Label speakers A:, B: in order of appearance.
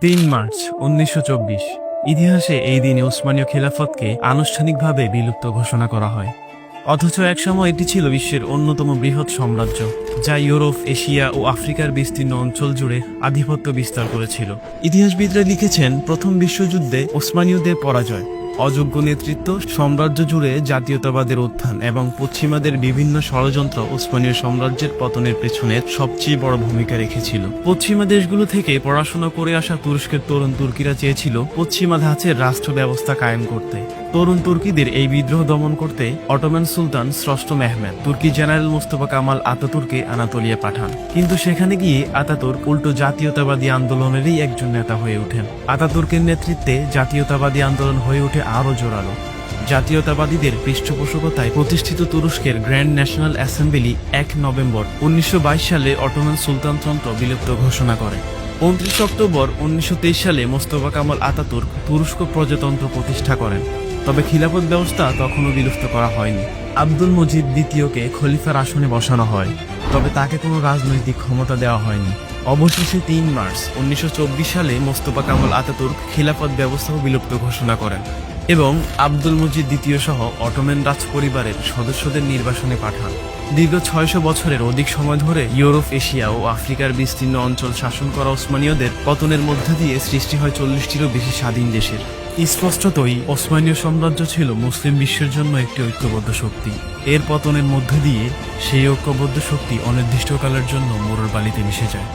A: 3 March 1924 ইতিহাসে এই দিনে ওসমানীয় খিলাফতকে আনুষ্ঠানিকভাবে বিলুপ্ত ঘোষণা করা হয়। অথচ একসময় এটি ছিল বিশ্বের অন্যতম বৃহৎ সাম্রাজ্য, যা ইউরোপ, এশিয়া ও আফ্রিকার বিস্তীর্ণ অঞ্চল জুড়ে আধিপত্য বিস্তার করেছিল। ইতিহাসবিদরা লিখেছেন, প্রথম বিশ্বযুদ্ধে ওসমানীয়দের পরাজয়, অযোগ্য নেতৃত্ব, সাম্রাজ্য জুড়ে জাতীয়তাবাদের উত্থান এবং পশ্চিমাদের বিভিন্ন ষড়যন্ত্র ওসমানীয় সাম্রাজ্যের পতনের পেছনে সবচেয়ে বড় ভূমিকা রেখেছিল। পশ্চিমা দেশগুলো থেকে পড়াশোনা করে আসা তুরস্কের তরুণ তুর্কিরা চেয়েছিল পশ্চিমা ধাঁচের রাষ্ট্র ব্যবস্থা কায়েম করতে। তরুণ তুর্কিদের এই বিদ্রোহ দমন করতে অটোমান সুলতান ষষ্ঠ মেহমেদ তুর্কি জেনারেল মোস্তফা কামাল আতাতুর্ককে আনাতোলিয়া পাঠান। কিন্তু সেখানে গিয়ে আতাতুর্ক উল্টো জাতীয়তাবাদী আন্দোলনেরই একজন নেতা হয়ে ওঠেন। আতাতুর্কের নেতৃত্বে জাতীয়তাবাদী আন্দোলন হয়ে ওঠে আরও জোরালো। জাতীয়তাবাদীদের পৃষ্ঠপোষকতায় প্রতিষ্ঠিত তুরস্কের গ্র্যান্ড ন্যাশনাল অ্যাসেম্বলি ১ নভেম্বর 1922 সালে অটোমান সুলতানতন্ত্র বিলুপ্ত ঘোষণা করে। 29 অক্টোবর 1923 সালে মোস্তফা কামাল আতাতুর্ক তুরস্ক প্রজাতন্ত্র প্রতিষ্ঠা করেন। তবে খিলাফত ব্যবস্থা তখনও বিলুপ্ত করা হয়নি। আব্দুল মজিদ দ্বিতীয়কে খলিফার আসনে বসানো হয়, তবে তাকে কোনো রাজনৈতিক ক্ষমতা দেওয়া হয়নি। অবশেষে ৩ মার্চ 1924 সালে মোস্তফা কামাল আতাতুর্ক খিলাফত ব্যবস্থাও বিলুপ্ত ঘোষণা করেন এবং আব্দুল মজিদ দ্বিতীয় সহ অটোমান রাজ পরিবারের সদস্যদের নির্বাসনে পাঠান। দীর্ঘ ৬০০ বছরের অধিক সময় ধরে ইউরোপ, এশিয়া ও আফ্রিকার বিস্তীর্ণ অঞ্চল শাসন করা ওসমানীয়দের পতনের মধ্য দিয়ে সৃষ্টি হয় ৪০টিরও বেশি স্বাধীন দেশের। স্পষ্টতই ওসমানীয় সাম্রাজ্য ছিল মুসলিম বিশ্বের জন্য একটি ঐক্যবদ্ধ শক্তি। এর পতনের মধ্য দিয়ে সেই ঐক্যবদ্ধ শক্তি অনির্দিষ্টকালের জন্য মরুর বালিতে মিশে যায়।